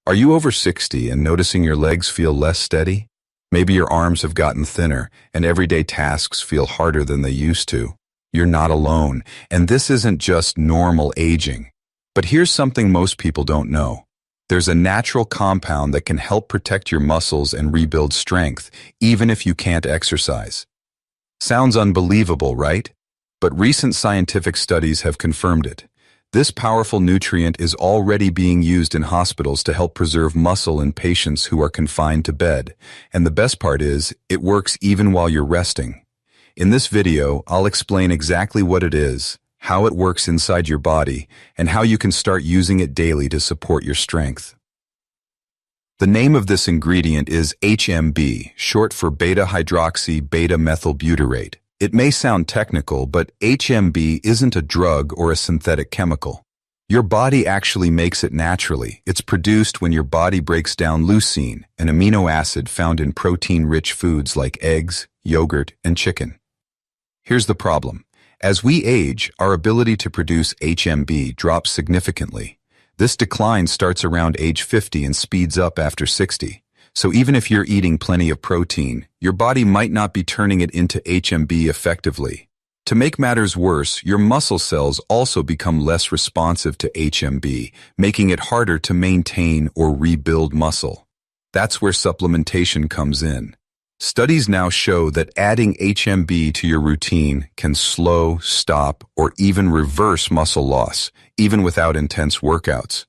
Are you over 60 and noticing your legs feel less steady? Maybe your arms have gotten thinner and everyday tasks feel harder than they used to. You're not alone, and this isn't just normal aging. But here's something most people don't know. There's a natural compound that can help protect your muscles and rebuild strength, even if you can't exercise. Sounds unbelievable, right? But recent scientific studies have confirmed it. This powerful nutrient is already being used in hospitals to help preserve muscle in patients who are confined to bed. And the best part is, it works even while you're resting. In this video, I'll explain exactly what it is, how it works inside your body, and how you can start using it daily to support your strength. The name of this ingredient is HMB, short for beta-hydroxy beta-methylbutyrate. It may sound technical, but HMB isn't a drug or a synthetic chemical. Your body actually makes it naturally. It's produced when your body breaks down leucine, an amino acid found in protein-rich foods like eggs, yogurt, and chicken. Here's the problem. As we age, our ability to produce HMB drops significantly. This decline starts around age 50 and speeds up after 60. So even if you're eating plenty of protein, your body might not be turning it into HMB effectively. To make matters worse, your muscle cells also become less responsive to HMB, making it harder to maintain or rebuild muscle. That's where supplementation comes in. Studies now show that adding HMB to your routine can slow, stop, or even reverse muscle loss, even without intense workouts.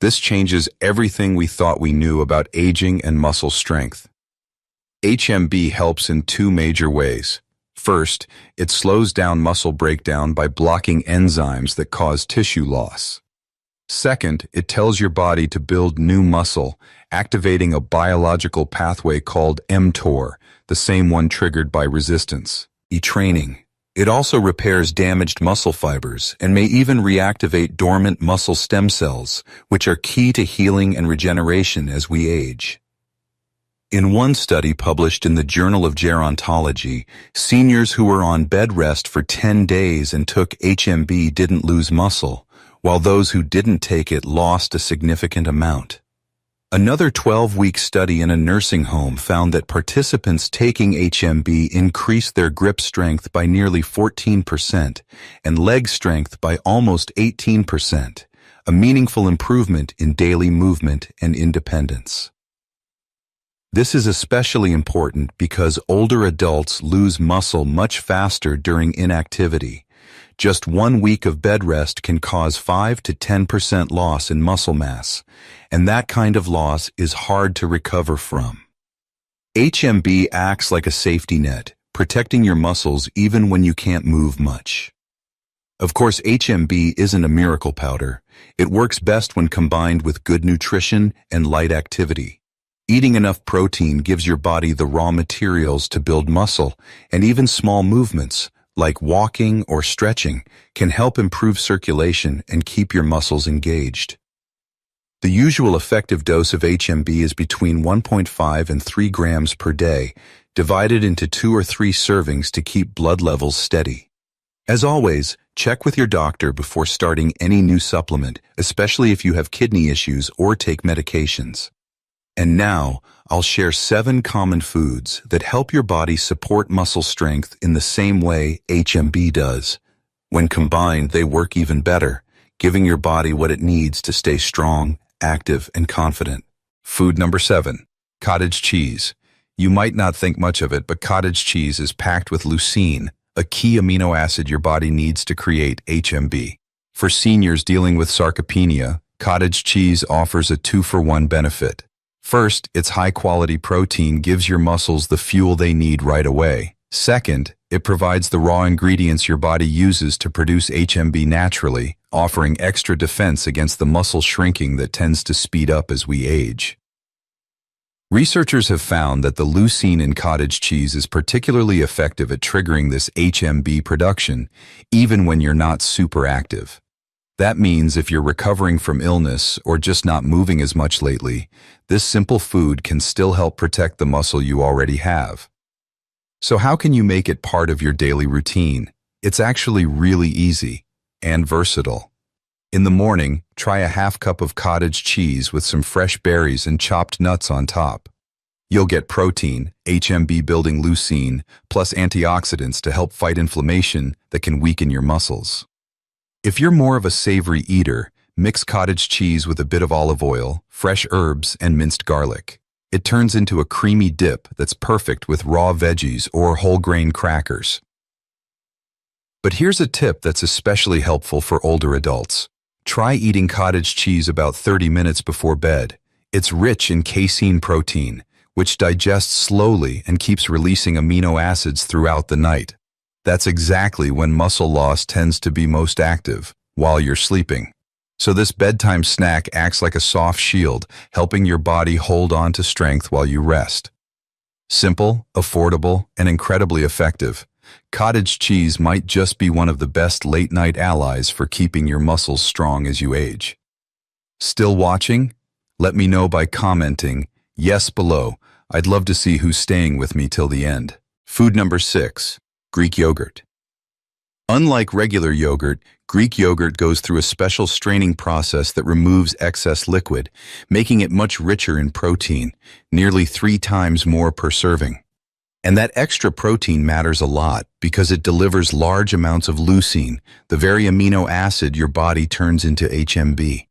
This changes everything we thought we knew about aging and muscle strength. HMB helps in two major ways. First, it slows down muscle breakdown by blocking enzymes that cause tissue loss. Second, it tells your body to build new muscle, activating a biological pathway called mTOR, the same one triggered by resistance. Training. It also repairs damaged muscle fibers and may even reactivate dormant muscle stem cells, which are key to healing and regeneration as we age. In one study published in the Journal of Gerontology, seniors who were on bed rest for 10 days and took HMB didn't lose muscle, while those who didn't take it lost a significant amount. Another 12-week study in a nursing home found that participants taking HMB increased their grip strength by nearly 14% and leg strength by almost 18%, a meaningful improvement in daily movement and independence. This is especially important because older adults lose muscle much faster during inactivity. Just 1 week of bed rest can cause 5 to 10% loss in muscle mass, and that kind of loss is hard to recover from. HMB acts like a safety net, protecting your muscles even when you can't move much. Of course, HMB isn't a miracle powder. It works best when combined with good nutrition and light activity. Eating enough protein gives your body the raw materials to build muscle, and even small movements, like walking or stretching, can help improve circulation and keep your muscles engaged. The usual effective dose of HMB is between 1.5 and 3 grams per day, divided into 2 or 3 servings to keep blood levels steady. As always, check with your doctor before starting any new supplement, especially if you have kidney issues or take medications. And now, I'll share 7 common foods that help your body support muscle strength in the same way HMB does. When combined, they work even better, giving your body what it needs to stay strong, active, and confident. Food number 7, cottage cheese. You might not think much of it, but cottage cheese is packed with leucine, a key amino acid your body needs to create HMB. For seniors dealing with sarcopenia, cottage cheese offers a 2-for-1 benefit. First, its high-quality protein gives your muscles the fuel they need right away. Second, it provides the raw ingredients your body uses to produce HMB naturally, offering extra defense against the muscle shrinking that tends to speed up as we age. Researchers have found that the leucine in cottage cheese is particularly effective at triggering this HMB production, even when you're not super active. That means if you're recovering from illness or just not moving as much lately, this simple food can still help protect the muscle you already have. So how can you make it part of your daily routine? It's actually really easy and versatile. In the morning, try a half cup of cottage cheese with some fresh berries and chopped nuts on top. You'll get protein, HMB building leucine, plus antioxidants to help fight inflammation that can weaken your muscles. If you're more of a savory eater, mix cottage cheese with a bit of olive oil, fresh herbs, and minced garlic. It turns into a creamy dip that's perfect with raw veggies or whole grain crackers. But here's a tip that's especially helpful for older adults. Try eating cottage cheese about 30 minutes before bed. It's rich in casein protein, which digests slowly and keeps releasing amino acids throughout the night. That's exactly when muscle loss tends to be most active, while you're sleeping. So this bedtime snack acts like a soft shield, helping your body hold on to strength while you rest. Simple, affordable, and incredibly effective. Cottage cheese might just be one of the best late-night allies for keeping your muscles strong as you age. Still watching? Let me know by commenting yes below. I'd love to see who's staying with me till the end. Food number 6, Greek yogurt. Unlike regular yogurt, Greek yogurt goes through a special straining process that removes excess liquid, making it much richer in protein, nearly 3 times more per serving. And that extra protein matters a lot because it delivers large amounts of leucine, the very amino acid your body turns into HMB.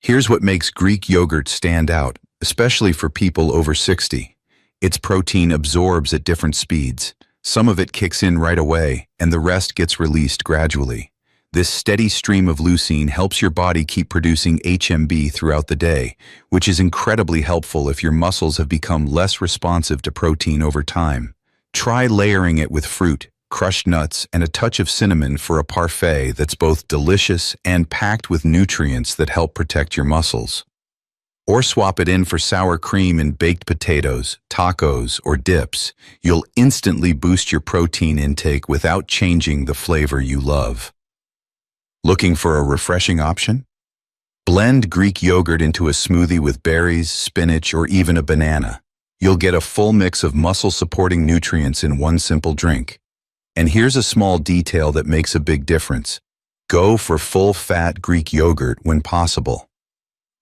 Here's what makes Greek yogurt stand out, especially for people over 60. Its protein absorbs at different speeds. Some of it kicks in right away, and the rest gets released gradually. This steady stream of leucine helps your body keep producing HMB throughout the day, which is incredibly helpful if your muscles have become less responsive to protein over time. Try layering it with fruit, crushed nuts, and a touch of cinnamon for a parfait that's both delicious and packed with nutrients that help protect your muscles. Or swap it in for sour cream in baked potatoes, tacos, or dips. You'll instantly boost your protein intake without changing the flavor you love. Looking for a refreshing option? Blend Greek yogurt into a smoothie with berries, spinach, or even a banana. You'll get a full mix of muscle-supporting nutrients in one simple drink. And here's a small detail that makes a big difference. Go for full-fat Greek yogurt when possible.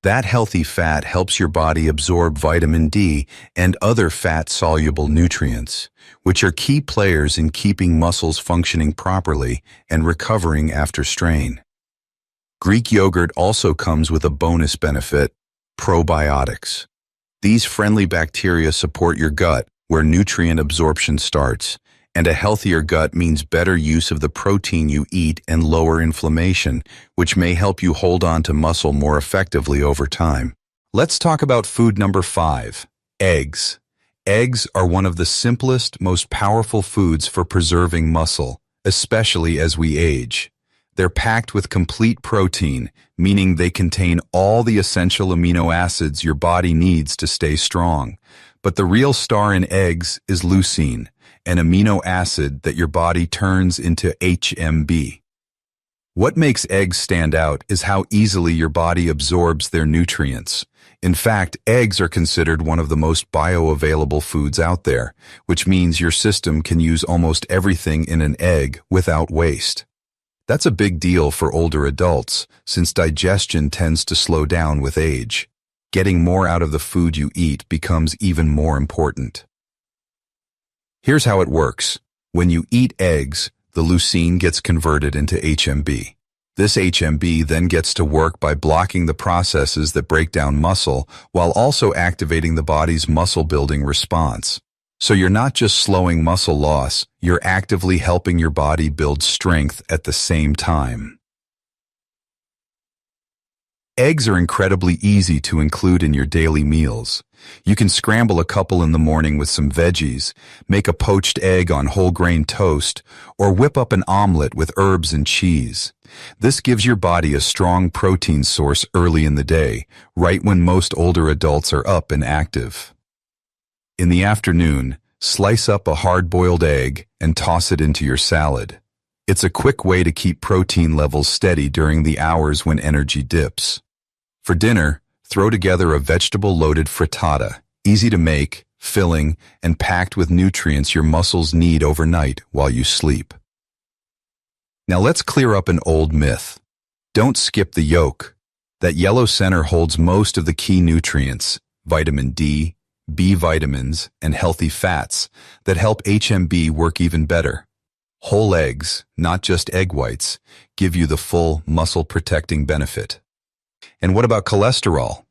That healthy fat helps your body absorb vitamin D and other fat-soluble nutrients, which are key players in keeping muscles functioning properly and recovering after strain. Greek yogurt also comes with a bonus benefit: probiotics. These friendly bacteria support your gut, where nutrient absorption starts, and a healthier gut means better use of the protein you eat and lower inflammation, which may help you hold on to muscle more effectively over time. Let's talk about food number 5, eggs. Eggs are one of the simplest, most powerful foods for preserving muscle, especially as we age. They're packed with complete protein, meaning they contain all the essential amino acids your body needs to stay strong. But the real star in eggs is leucine, an amino acid that your body turns into HMB. What makes eggs stand out is how easily your body absorbs their nutrients. In fact, eggs are considered one of the most bioavailable foods out there, which means your system can use almost everything in an egg without waste. That's a big deal for older adults, since digestion tends to slow down with age. Getting more out of the food you eat becomes even more important. Here's how it works. When you eat eggs, the leucine gets converted into HMB. This HMB then gets to work by blocking the processes that break down muscle while also activating the body's muscle-building response. So you're not just slowing muscle loss, you're actively helping your body build strength at the same time. Eggs are incredibly easy to include in your daily meals. You can scramble a couple in the morning with some veggies, make a poached egg on whole grain toast, or whip up an omelet with herbs and cheese. This gives your body a strong protein source early in the day, right when most older adults are up and active. In the afternoon, slice up a hard-boiled egg and toss it into your salad. It's a quick way to keep protein levels steady during the hours when energy dips. For dinner, throw together a vegetable-loaded frittata, easy to make, filling, and packed with nutrients your muscles need overnight while you sleep. Now let's clear up an old myth. Don't skip the yolk. That yellow center holds most of the key nutrients, vitamin D, B vitamins, and healthy fats that help HMB work even better. Whole eggs, not just egg whites, give you the full muscle-protecting benefit. And what about cholesterol?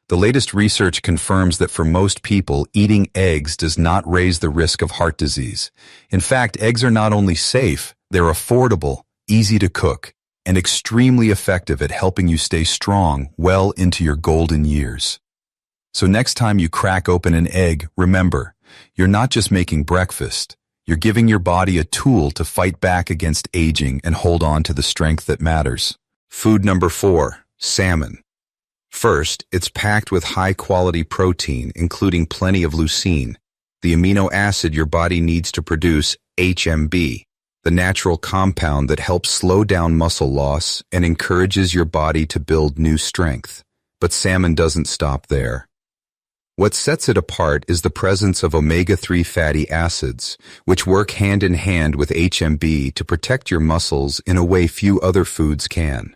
The latest research confirms that for most people, eating eggs does not raise the risk of heart disease. In fact, eggs are not only safe, they're affordable, easy to cook, and extremely effective at helping you stay strong well into your golden years. So next time you crack open an egg, remember, you're not just making breakfast. You're giving your body a tool to fight back against aging and hold on to the strength that matters. Food number 4, salmon. First, it's packed with high-quality protein, including plenty of leucine, the amino acid your body needs to produce HMB, the natural compound that helps slow down muscle loss and encourages your body to build new strength. But salmon doesn't stop there. What sets it apart is the presence of omega-3 fatty acids, which work hand in hand with HMB to protect your muscles in a way few other foods can.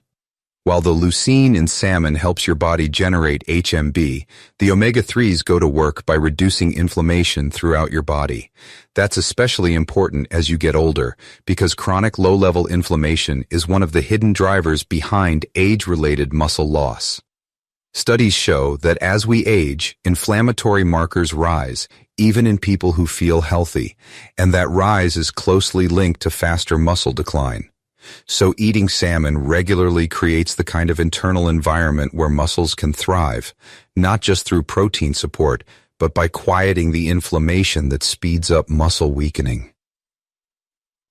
While the leucine in salmon helps your body generate HMB, the omega-3s go to work by reducing inflammation throughout your body. That's especially important as you get older, because chronic low-level inflammation is one of the hidden drivers behind age-related muscle loss. Studies show that as we age, inflammatory markers rise, even in people who feel healthy, and that rise is closely linked to faster muscle decline. So eating salmon regularly creates the kind of internal environment where muscles can thrive, not just through protein support, but by quieting the inflammation that speeds up muscle weakening.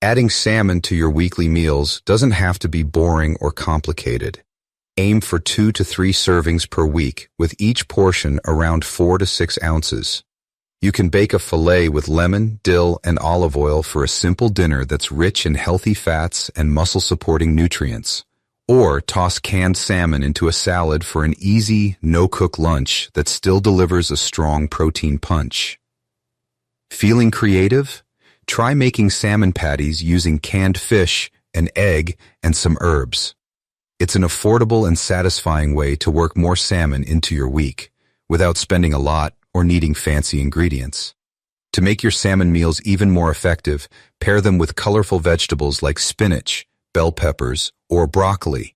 Adding salmon to your weekly meals doesn't have to be boring or complicated. Aim for 2 to 3 servings per week, with each portion around 4 to 6 ounces. You can bake a fillet with lemon, dill, and olive oil for a simple dinner that's rich in healthy fats and muscle-supporting nutrients. Or toss canned salmon into a salad for an easy, no-cook lunch that still delivers a strong protein punch. Feeling creative? Try making salmon patties using canned fish, an egg, and some herbs. It's an affordable and satisfying way to work more salmon into your week, without spending a lot or needing fancy ingredients. To make your salmon meals even more effective, pair them with colorful vegetables like spinach, bell peppers, or broccoli.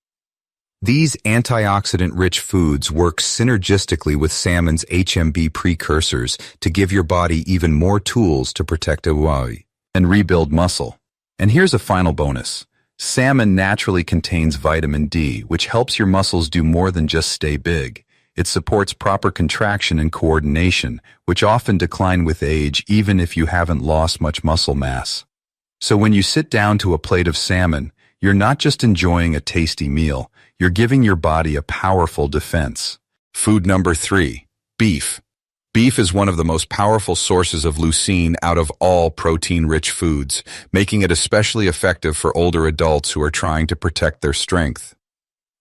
These antioxidant-rich foods work synergistically with salmon's HMB precursors to give your body even more tools to protect away and rebuild muscle. And here's a final bonus. Salmon naturally contains vitamin D, which helps your muscles do more than just stay big. It supports proper contraction and coordination, which often decline with age even if you haven't lost much muscle mass. So when you sit down to a plate of salmon, you're not just enjoying a tasty meal, you're giving your body a powerful defense. Food number 3, beef. Beef is one of the most powerful sources of leucine out of all protein-rich foods, making it especially effective for older adults who are trying to protect their strength.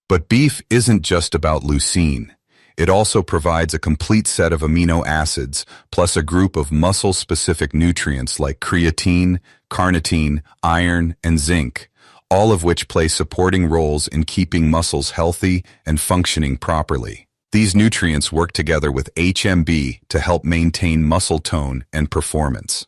But beef isn't just about leucine. It also provides a complete set of amino acids, plus a group of muscle-specific nutrients like creatine, carnitine, iron, and zinc, all of which play supporting roles in keeping muscles healthy and functioning properly. These nutrients work together with HMB to help maintain muscle tone and performance.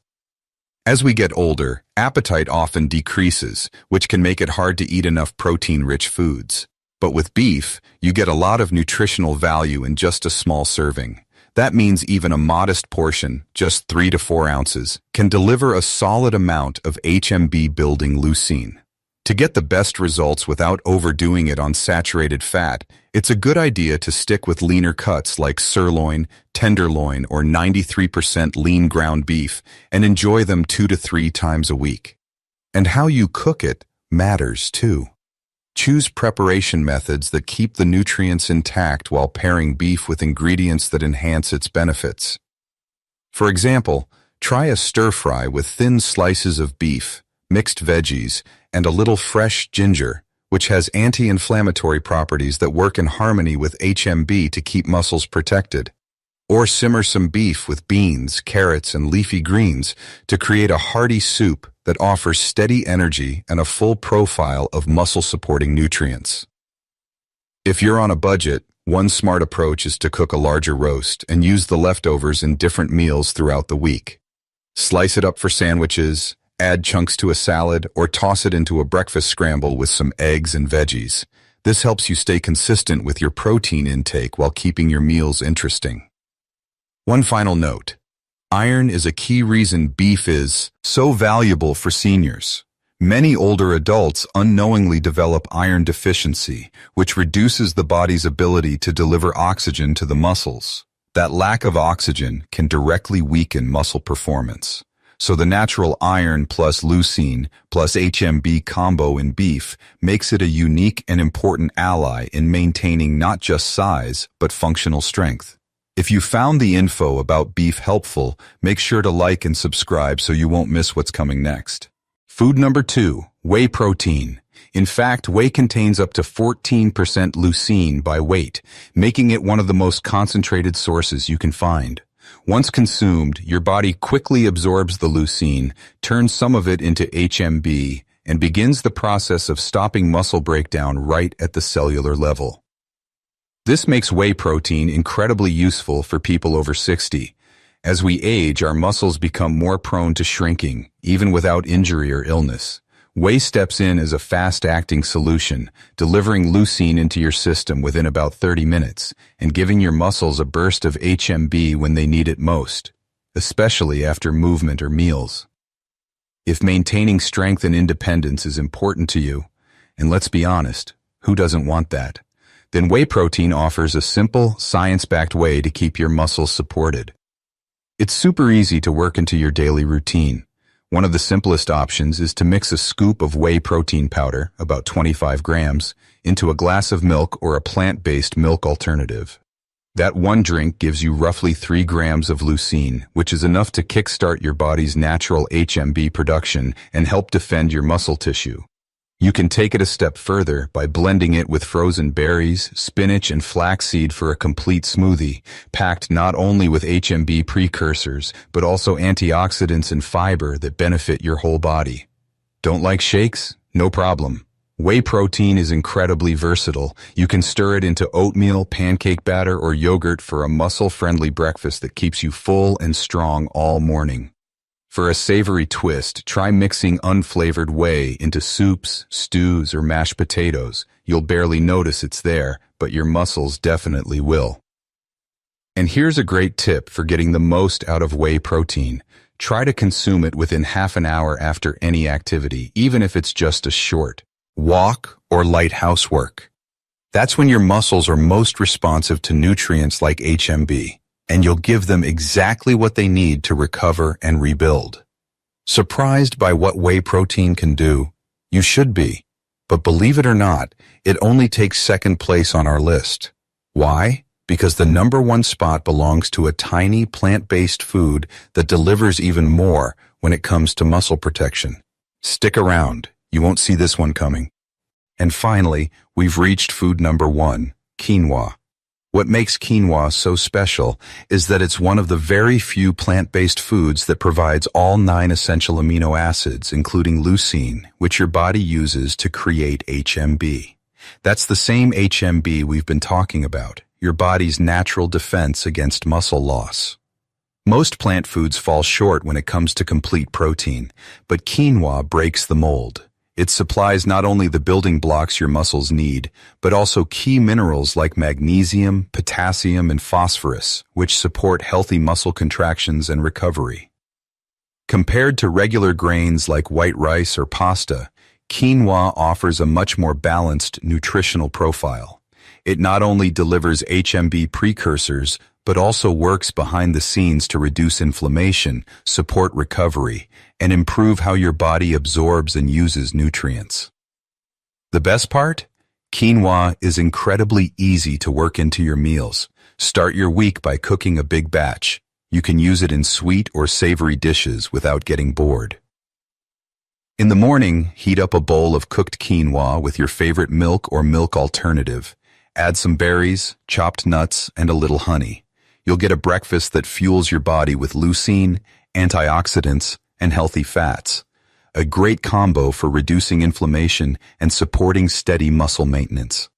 As we get older, appetite often decreases, which can make it hard to eat enough protein-rich foods. But with beef, you get a lot of nutritional value in just a small serving. That means even a modest portion, just 3 to 4 ounces, can deliver a solid amount of HMB-building leucine. To get the best results without overdoing it on saturated fat, it's a good idea to stick with leaner cuts like sirloin, tenderloin, or 93% lean ground beef and enjoy them 2 to 3 times a week. And how you cook it matters too. Choose preparation methods that keep the nutrients intact while pairing beef with ingredients that enhance its benefits. For example, try a stir-fry with thin slices of beef, mixed veggies, and a little fresh ginger, which has anti-inflammatory properties that work in harmony with HMB to keep muscles protected. Or simmer some beef with beans, carrots, and leafy greens to create a hearty soup that offers steady energy and a full profile of muscle-supporting nutrients. If you're on a budget, one smart approach is to cook a larger roast and use the leftovers in different meals throughout the week. Slice it up for sandwiches, add chunks to a salad, or toss it into a breakfast scramble with some eggs and veggies. This helps you stay consistent with your protein intake while keeping your meals interesting. One final note. Iron is a key reason beef is so valuable for seniors. Many older adults unknowingly develop iron deficiency, which reduces the body's ability to deliver oxygen to the muscles. That lack of oxygen can directly weaken muscle performance. So the natural iron plus leucine plus HMB combo in beef makes it a unique and important ally in maintaining not just size, but functional strength. If you found the info about beef helpful, make sure to like and subscribe so you won't miss what's coming next. Food number 2, whey protein. In fact, whey contains up to 14% leucine by weight, making it one of the most concentrated sources you can find. Once consumed, your body quickly absorbs the leucine, turns some of it into HMB, and begins the process of stopping muscle breakdown right at the cellular level. This makes whey protein incredibly useful for people over 60. As we age, our muscles become more prone to shrinking, even without injury or illness. Whey steps in as a fast-acting solution, delivering leucine into your system within about 30 minutes and giving your muscles a burst of HMB when they need it most, especially after movement or meals. If maintaining strength and independence is important to you, and let's be honest, who doesn't want that? Then whey protein offers a simple, science-backed way to keep your muscles supported. It's super easy to work into your daily routine. One of the simplest options is to mix a scoop of whey protein powder, about 25 grams, into a glass of milk or a plant-based milk alternative. That one drink gives you roughly 3 grams of leucine, which is enough to kickstart your body's natural HMB production and help defend your muscle tissue. You can take it a step further by blending it with frozen berries, spinach, and flaxseed for a complete smoothie, packed not only with HMB precursors, but also antioxidants and fiber that benefit your whole body. Don't like shakes? No problem. Whey protein is incredibly versatile. You can stir it into oatmeal, pancake batter, or yogurt for a muscle-friendly breakfast that keeps you full and strong all morning. For a savory twist, try mixing unflavored whey into soups, stews, or mashed potatoes. You'll barely notice it's there, but your muscles definitely will. And here's a great tip for getting the most out of whey protein. Try to consume it within half an hour after any activity, even if it's just a short walk or light housework. That's when your muscles are most responsive to nutrients like HMB. And you'll give them exactly what they need to recover and rebuild. Surprised by what whey protein can do? You should be. But believe it or not, it only takes second place on our list. Why? Because the number one spot belongs to a tiny plant-based food that delivers even more when it comes to muscle protection. Stick around, you won't see this one coming. And finally, we've reached food number 1, quinoa. What makes quinoa so special is that it's one of the very few plant-based foods that provides all 9 essential amino acids, including leucine, which your body uses to create HMB. That's the same HMB we've been talking about, your body's natural defense against muscle loss. Most plant foods fall short when it comes to complete protein, but quinoa breaks the mold. It supplies not only the building blocks your muscles need, but also key minerals like magnesium, potassium, and phosphorus, which support healthy muscle contractions and recovery. Compared to regular grains like white rice or pasta, quinoa offers a much more balanced nutritional profile. It not only delivers HMB precursors, but also works behind the scenes to reduce inflammation, support recovery, and improve how your body absorbs and uses nutrients. The best part? Quinoa is incredibly easy to work into your meals. Start your week by cooking a big batch. You can use it in sweet or savory dishes without getting bored. In the morning, heat up a bowl of cooked quinoa with your favorite milk or milk alternative. Add some berries, chopped nuts, and a little honey. You'll get a breakfast that fuels your body with leucine, antioxidants, and healthy fats. A great combo for reducing inflammation and supporting steady muscle maintenance.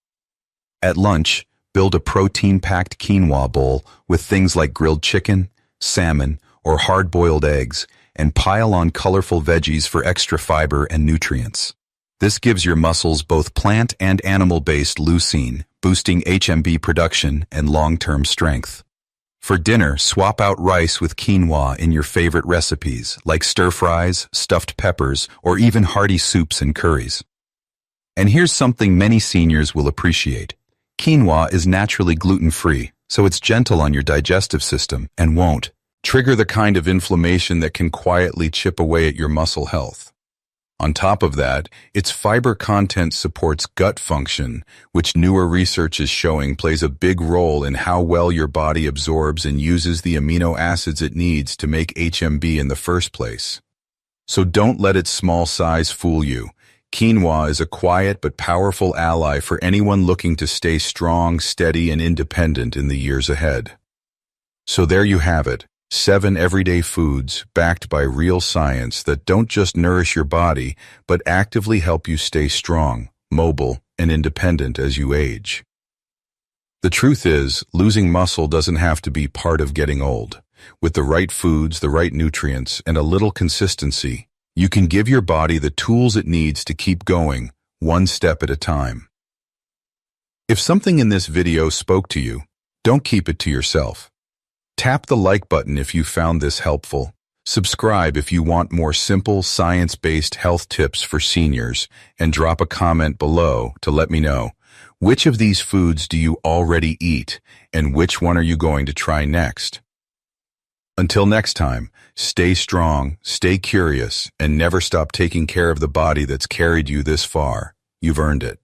At lunch, build a protein-packed quinoa bowl with things like grilled chicken, salmon, or hard-boiled eggs, and pile on colorful veggies for extra fiber and nutrients. This gives your muscles both plant and animal-based leucine, boosting HMB production and long-term strength. For dinner, swap out rice with quinoa in your favorite recipes, like stir-fries, stuffed peppers, or even hearty soups and curries. And here's something many seniors will appreciate. Quinoa is naturally gluten-free, so it's gentle on your digestive system and won't trigger the kind of inflammation that can quietly chip away at your muscle health. On top of that, its fiber content supports gut function, which newer research is showing plays a big role in how well your body absorbs and uses the amino acids it needs to make HMB in the first place. So don't let its small size fool you. Quinoa is a quiet but powerful ally for anyone looking to stay strong, steady, and independent in the years ahead. So there you have it. 7 everyday foods backed by real science that don't just nourish your body, but actively help you stay strong, mobile, and independent as you age. The truth is, losing muscle doesn't have to be part of getting old. With the right foods, the right nutrients, and a little consistency, you can give your body the tools it needs to keep going, one step at a time. If something in this video spoke to you, don't keep it to yourself. Tap the like button if you found this helpful. Subscribe if you want more simple, science-based health tips for seniors, and drop a comment below to let me know, which of these foods do you already eat, and which one are you going to try next? Until next time, stay strong, stay curious, and never stop taking care of the body that's carried you this far. You've earned it.